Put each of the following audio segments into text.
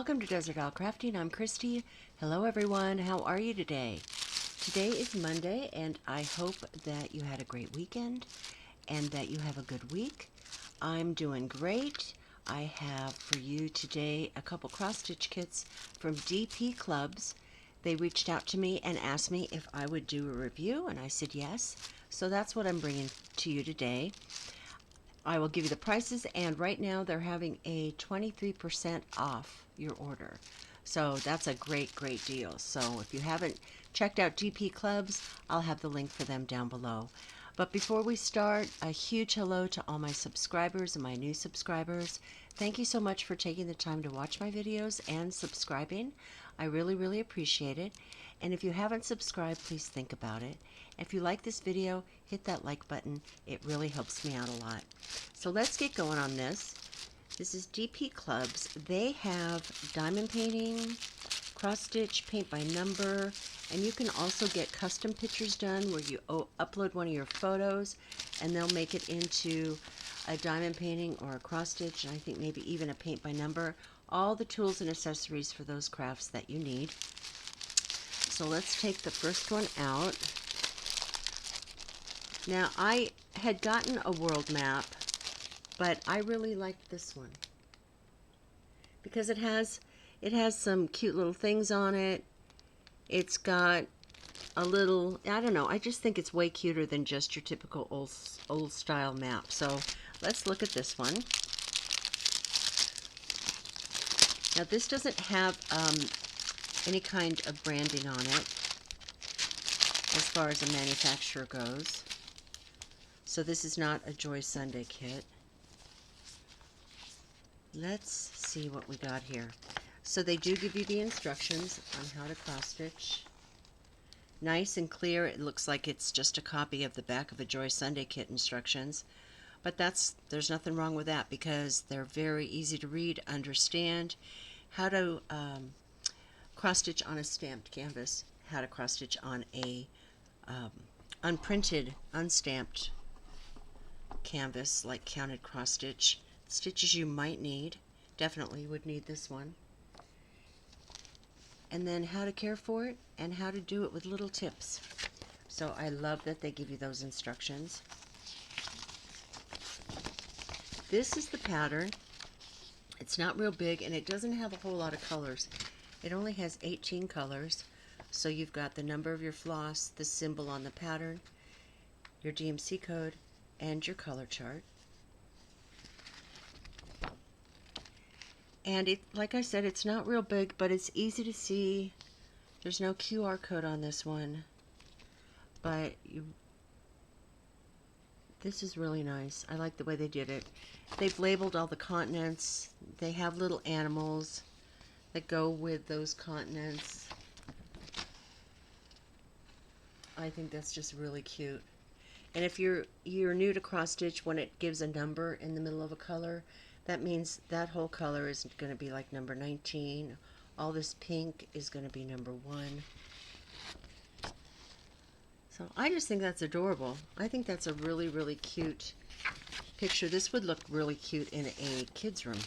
Welcome to Desert Isle Crafting. I'm Christy. Hello everyone. How are you today? Today is Monday and I hope that you had a great weekend and that you have a good week. I'm doing great. I have for you today a couple cross-stitch kits from DP Clubs. They reached out to me and asked me if I would do a review and I said yes. So that's what I'm bringing to you today. I will give you the prices, and right now they're having a 23% off your order. So that's a great deal. So if you haven't checked out DP Clubs, I'll have the link for them down below. But before we start, a huge hello to all my subscribers and my new subscribers. Thank you so much for taking the time to watch my videos and subscribing. I really appreciate it. And if you haven't subscribed, please think about it. If you like this video, hit that like button. It really helps me out a lot. So let's get going on this. This is DP Clubs. They have diamond painting, cross stitch, paint by number, and you can also get custom pictures done where you upload one of your photos and they'll make it into a diamond painting or a cross stitch, and I think maybe even a paint by number. All the tools and accessories for those crafts that you need. So let's take the first one out. Now I had gotten a world map, but I really liked this one because it has some cute little things on it. It's got a little, I don't know, I just think it's way cuter than just your typical old style map. So let's look at this one. Now this doesn't have any kind of branding on it as far as a manufacturer goes. So this is not a Joy Sunday kit. Let's see what we got here. So they do give you the instructions on how to cross stitch. Nice and clear. It looks like it's just a copy of the back of a Joy Sunday kit instructions. But there's nothing wrong with that because they're very easy to read, understand. How to cross stitch on a stamped canvas, how to cross stitch on a unprinted, unstamped canvas, like counted cross stitch. Stitches you might need, definitely would need this one. And then how to care for it and how to do it with little tips. So I love that they give you those instructions. This is the pattern. It's not real big and it doesn't have a whole lot of colors. It only has 18 colors. So you've got the number of your floss, the symbol on the pattern, your DMC code, and your color chart. And it, like I said, it's not real big, but it's easy to see. There's no QR code on this one, but this is really nice. I like the way they did it. They've labeled all the continents. They have little animals that go with those continents. I think that's just really cute. And if you're new to cross stitch, when it gives a number in the middle of a color, that means that whole color is going to be like number 19. All this pink is going to be number 1. So I just think that's adorable. I think that's a really cute picture. This would look really cute in a kid's room.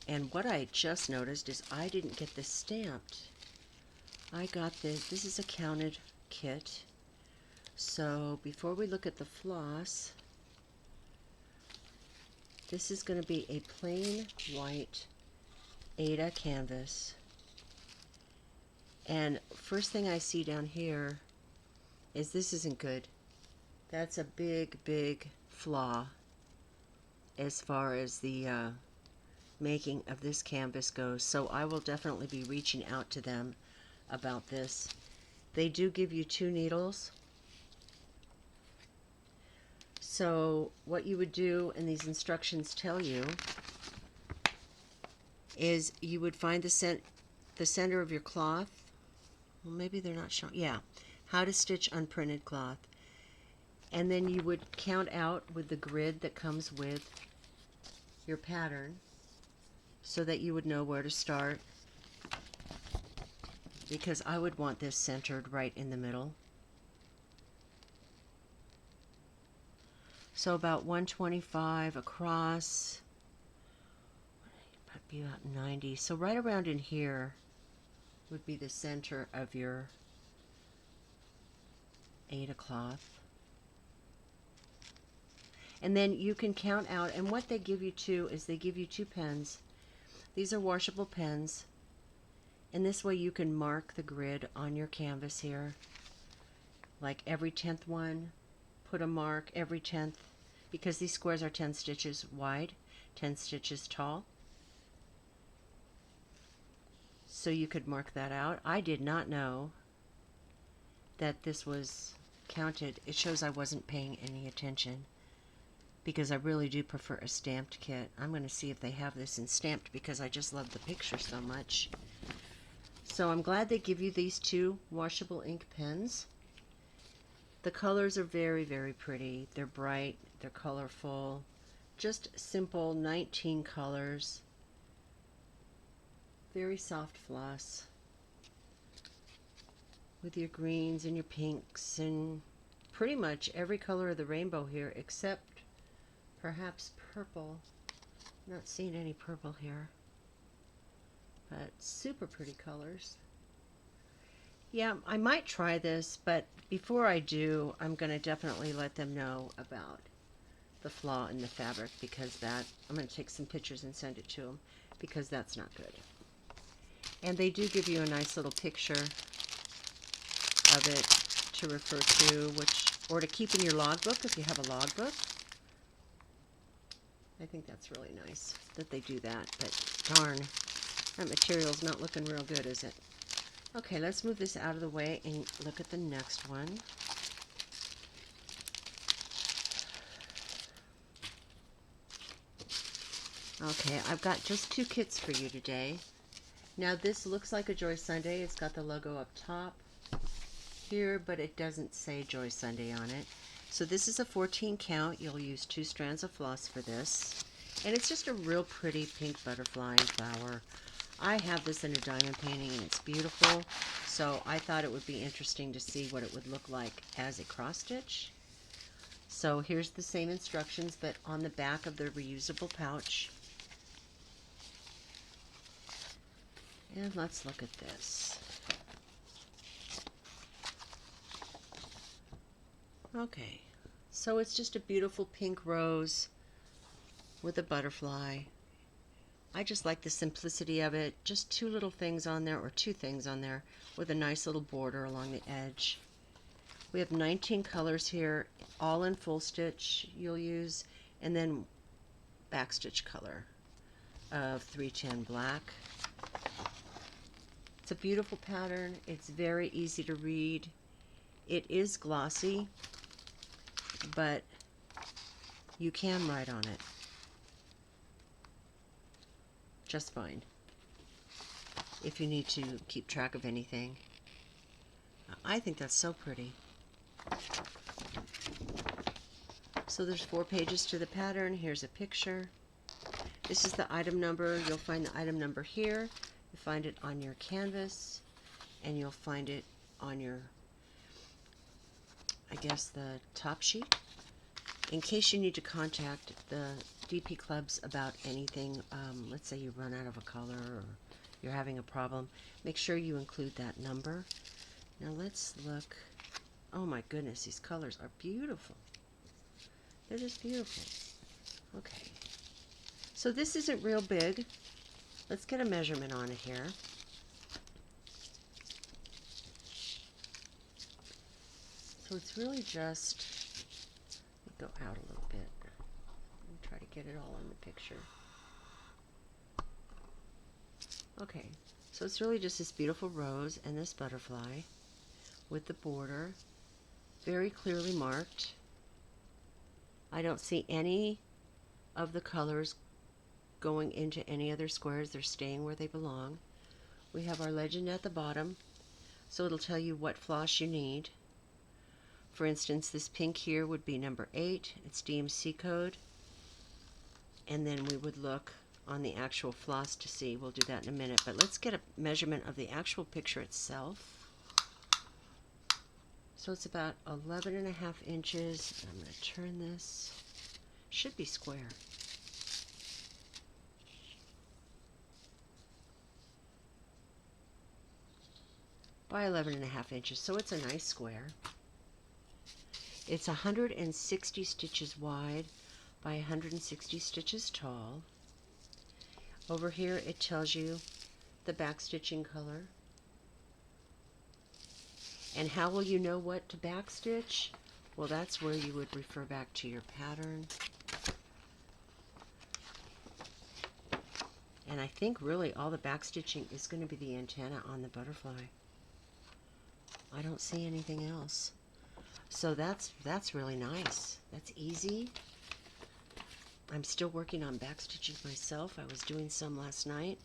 And what I just noticed is I didn't get this stamped. I got this. This is a counted kit. So before we look at the floss, this is going to be a plain white Ada canvas. And first thing I see down here is this isn't good. That's a big flaw as far as the making of this canvas goes. So I will definitely be reaching out to them about this. They do give you 2 needles. So what you would do, and these instructions tell you, is you would find the center of your cloth. Well, maybe they're not showing. Yeah, how to stitch unprinted cloth. And then you would count out with the grid that comes with your pattern so that you would know where to start. Because I would want this centered right in the middle. So about 125 across, be about 90. So right around in here would be the center of your Aida cloth. And then you can count out, and what they give you too is they give you 2 pens. These are washable pens, and this way you can mark the grid on your canvas here. Like every 10th one, put a mark every 10th, because these squares are 10 stitches wide, 10 stitches tall. So you could mark that out. I did not know that this was counted. It shows I wasn't paying any attention, because I really do prefer a stamped kit. I'm going to see if they have this in stamped, because I just love the picture so much. So I'm glad they give you these 2 washable ink pens. The colors are very, very pretty. They're bright, they're colorful, just simple 19 colors. Very soft floss with your greens and your pinks and pretty much every color of the rainbow here except perhaps purple. Not seeing any purple here, but super pretty colors. Yeah, I might try this, but before I do, I'm going to definitely let them know about the flaw in the fabric, because that, I'm going to take some pictures and send it to them, because that's not good. And they do give you a nice little picture of it to refer to, or to keep in your logbook if you have a logbook. I think that's really nice that they do that, but darn, that material's not looking real good, is it? Okay, let's move this out of the way and look at the next one. Okay, I've got just 2 kits for you today. Now this looks like a Joy Sunday. It's got the logo up top here, but it doesn't say Joy Sunday on it. So this is a 14 count. You'll use 2 strands of floss for this. And it's just a real pretty pink butterfly and flower. I have this in a diamond painting and it's beautiful. So I thought it would be interesting to see what it would look like as a cross stitch. So here's the same instructions, but on the back of the reusable pouch. And let's look at this. Okay, so it's just a beautiful pink rose with a butterfly. I just like the simplicity of it. Just 2 little things on there, or 2 things on there, with a nice little border along the edge. We have 19 colors here, all in full stitch you'll use, and then backstitch color of 310 black. It's a beautiful pattern. It's very easy to read. It is glossy, but you can write on it just fine if you need to keep track of anything. I think that's so pretty. So there's 4 pages to the pattern. Here's a picture. This is the item number. You'll find the item number here. You find it on your canvas, and you'll find it on your, I guess, the top sheet. In case you need to contact the DP clubs about anything, let's say you run out of a color or you're having a problem, make sure you include that number. Now let's look. Oh my goodness, these colors are beautiful. They're just beautiful. Okay, so this isn't real big. Let's get a measurement on it here. So it's really just, go out a little bit and try to get it all in the picture. Okay, so it's really just this beautiful rose and this butterfly with the border very clearly marked. I don't see any of the colors going into any other squares. They're staying where they belong. We have our legend at the bottom, so it'll tell you what floss you need. For instance, this pink here would be number 8. It's DMC code. And then we would look on the actual floss to see. We'll do that in a minute. But let's get a measurement of the actual picture itself. So it's about 11.5 inches. I'm going to turn this. Should be square. by 11.5 inches, so it's a nice square. It's 160 stitches wide by 160 stitches tall. Over here it tells you the back stitching color. And how will you know what to back stitch? Well, that's where you would refer back to your pattern. And I think really all the back stitching is going to be the antenna on the butterfly. I don't see anything else. So that's really nice. That's easy. I'm still working on back stitching myself. I was doing some last night.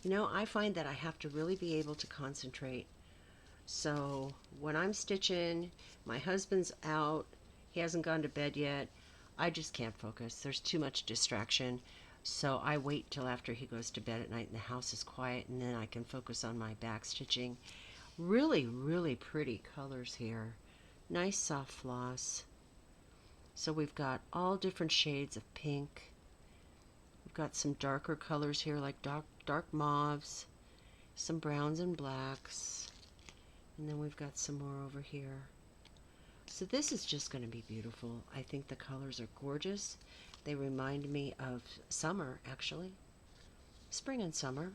You know, I find that I have to really be able to concentrate. So when I'm stitching, my husband's out, he hasn't gone to bed yet, I just can't focus. There's too much distraction. So I wait till after he goes to bed at night and the house is quiet, and then I can focus on my back stitching. Really, really pretty colors here. Nice soft floss. So we've got all different shades of pink. We've got some darker colors here like dark mauves, some browns and blacks, and then we've got some more over here. So this is just going to be beautiful. I think the colors are gorgeous. They remind me of summer, actually. Spring and summer,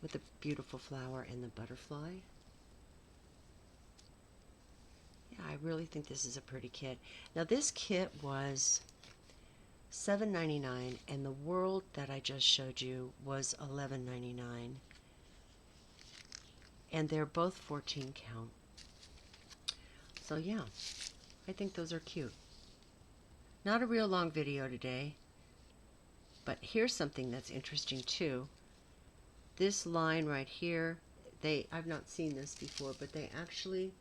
with the beautiful flower and the butterfly. Yeah, I really think this is a pretty kit. Now this kit was $7.99, and the world that I just showed you was $11.99. And they're both 14 count. So yeah, I think those are cute. Not a real long video today, but here's something that's interesting too. This line right here, I've not seen this before, but they actually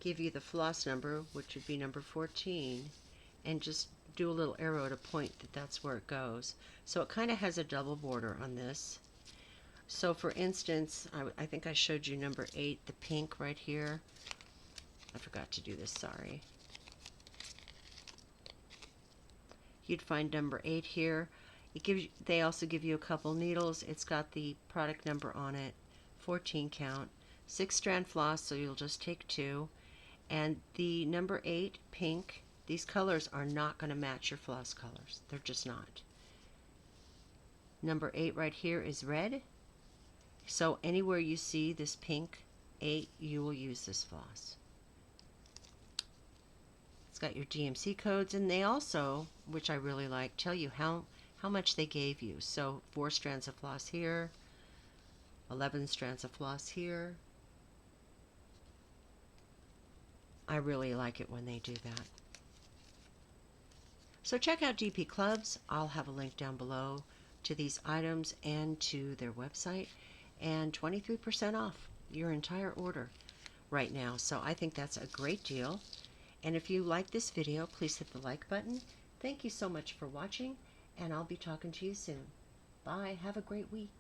give you the floss number, which would be number 14, and just do a little arrow to point that that's where it goes. So it kind of has a double border on this. So for instance, I think I showed you number 8, the pink right here. I forgot to do this, sorry. You'd find number 8 here. They also give you a couple needles. It's got the product number on it, 14 count, 6-strand floss, so you'll just take 2. And the number 8, pink, these colors are not going to match your floss colors. They're just not. Number 8 right here is red. So anywhere you see this pink 8, you will use this floss. It's got your DMC codes, and they also, which I really like, tell you how much they gave you. So 4 strands of floss here, 11 strands of floss here. I really like it when they do that. So check out DP Clubs. I'll have a link down below to these items and to their website, and 23% off your entire order right now. So I think that's a great deal. And if you like this video, please hit the like button. Thank you so much for watching, and I'll be talking to you soon. Bye. Have a great week.